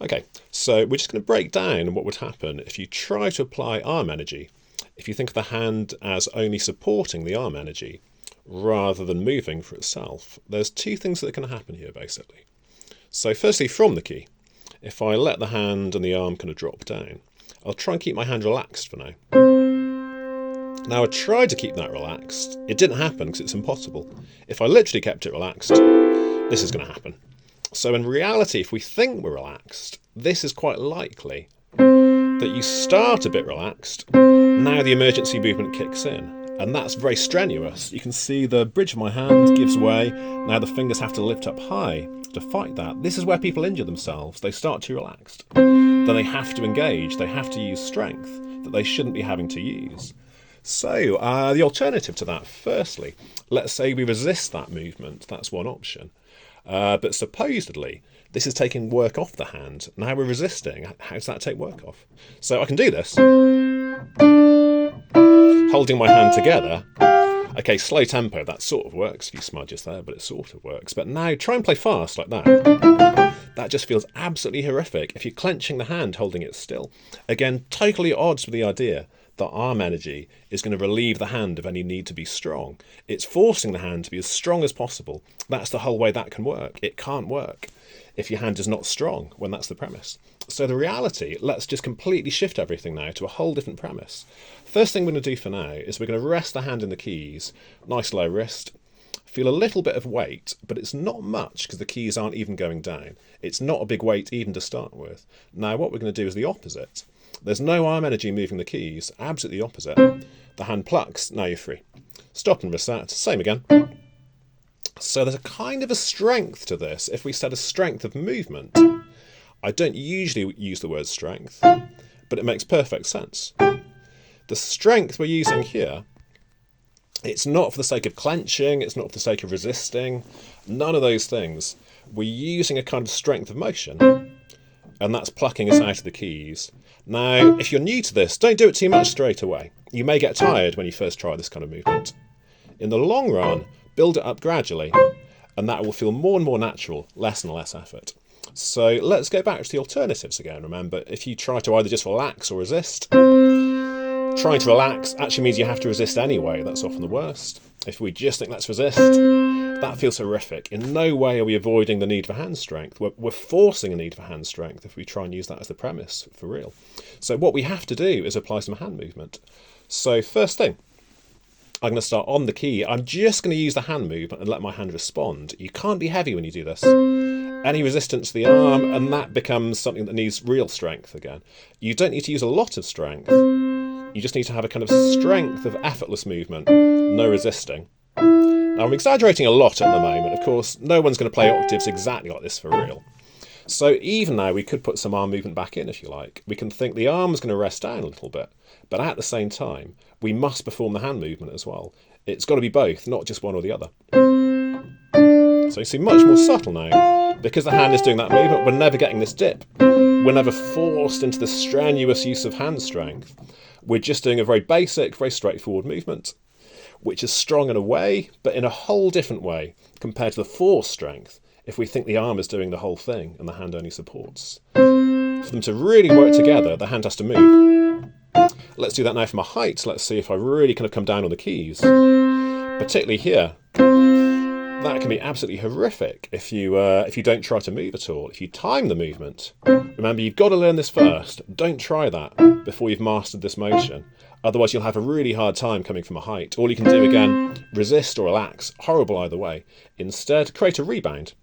Okay, so we're just going to break down what would happen if you try to apply arm energy. If you think of the hand as only supporting the arm energy rather than moving for itself, there's two things that are going to happen here basically. So firstly, from the key, if I let the hand and the arm kind of drop down, I'll try and keep my hand relaxed for now. Now I tried to keep that relaxed. It didn't happen because it's impossible. If I literally kept it relaxed, this is going to happen. So in reality, if we think we're relaxed, this is quite likely that you start a bit relaxed, now the emergency movement kicks in, and that's very strenuous. You can see the bridge of my hand gives way, now the fingers have to lift up high to fight that. This is where people injure themselves. They start too relaxed. Then they have to engage, they have to use strength that they shouldn't be having to use. So the alternative to that, firstly, let's say we resist that movement, that's one option. But supposedly, this is taking work off the hand. Now we're resisting. How does that take work off? So I can do this, holding my hand together. Okay, slow tempo, that sort of works. A few smudges there, but it sort of works. But now try and play fast like that. That just feels absolutely horrific if you're clenching the hand, holding it still. Again, totally at odds with the idea that arm energy is going to relieve the hand of any need to be strong. It's forcing the hand to be as strong as possible. That's the whole way that can work. It can't work if your hand is not strong, when that's the premise. So the reality, let's just completely shift everything now to a whole different premise. First thing we're going to do for now is we're going to rest the hand in the keys, nice low wrist, feel a little bit of weight, but it's not much because the keys aren't even going down. It's not a big weight even to start with. Now what we're going to do is the opposite. There's no arm energy moving the keys, absolutely the opposite. The hand plucks, now you're free. Stop and reset, same again. So there's a kind of a strength to this. If we said a strength of movement, I don't usually use the word strength, but it makes perfect sense. The strength we're using here, it's not for the sake of clenching, it's not for the sake of resisting, none of those things. We're using a kind of strength of motion, and that's plucking us out of the keys. Now, if you're new to this, don't do it too much straight away. You may get tired when you first try this kind of movement. In the long run, build it up gradually, and that will feel more and more natural, less and less effort. So let's go back to the alternatives again. Remember, if you try to either just relax or resist, trying to relax actually means you have to resist anyway. That's often the worst. If we just think let's resist, that feels horrific. In no way are we avoiding the need for hand strength. We're forcing a need for hand strength if we try and use that as the premise for real. So what we have to do is apply some hand movement. So first thing, I'm going to start on the key. I'm just going to use the hand movement and let my hand respond. You can't be heavy when you do this. Any resistance to the arm, and that becomes something that needs real strength again. You don't need to use a lot of strength. You just need to have a kind of strength of effortless movement, no resisting. Now I'm exaggerating a lot at the moment. Of course, no one's going to play octaves exactly like this for real. So even now we could put some arm movement back in if you like. We can think the arm is going to rest down a little bit, but at the same time, we must perform the hand movement as well. It's got to be both, not just one or the other. So you see much more subtle now. Because the hand is doing that movement, we're never getting this dip. We're never forced into the strenuous use of hand strength. We're just doing a very basic, very straightforward movement, which is strong in a way, but in a whole different way compared to the force strength if we think the arm is doing the whole thing and the hand only supports. For them to really work together, the hand has to move. Let's do that now from a height. Let's see if I really kind of come down on the keys, particularly here. That can be absolutely horrific if you don't try to move at all. If you time the movement, remember you've got to learn this first. Don't try that before you've mastered this motion. Otherwise you'll have a really hard time coming from a height. All you can do again, resist or relax, horrible either way. Instead, create a rebound.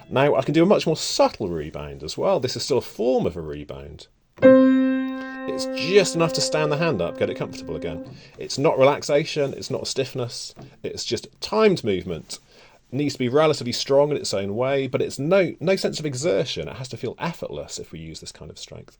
Now I can do a much more subtle rebound as well. This is still a form of a rebound. It's just enough to stand the hand up, get it comfortable again. It's not relaxation, it's not stiffness, it's just timed movement. It needs to be relatively strong in its own way, but it's no sense of exertion. It has to feel effortless if we use this kind of strength.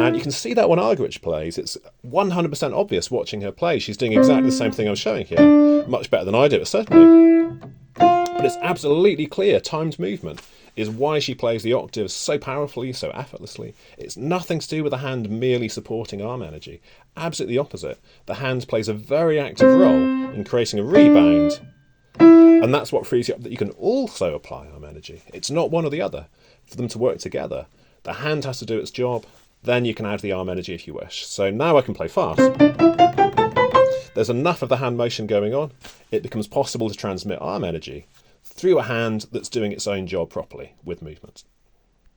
And you can see that when Argerich plays. It's 100% obvious watching her play. She's doing exactly the same thing I'm showing here. Much better than I do it, certainly. But it's absolutely clear timed movement is why she plays the octaves so powerfully, so effortlessly. It's nothing to do with the hand merely supporting arm energy. Absolutely the opposite. The hand plays a very active role in creating a rebound And that's what frees you up, that you can also apply arm energy. It's not one or the other. For them to work together, the hand has to do its job, then you can add the arm energy if you wish. So now I can play fast. There's enough of the hand motion going on, it becomes possible to transmit arm energy through a hand that's doing its own job properly with movement.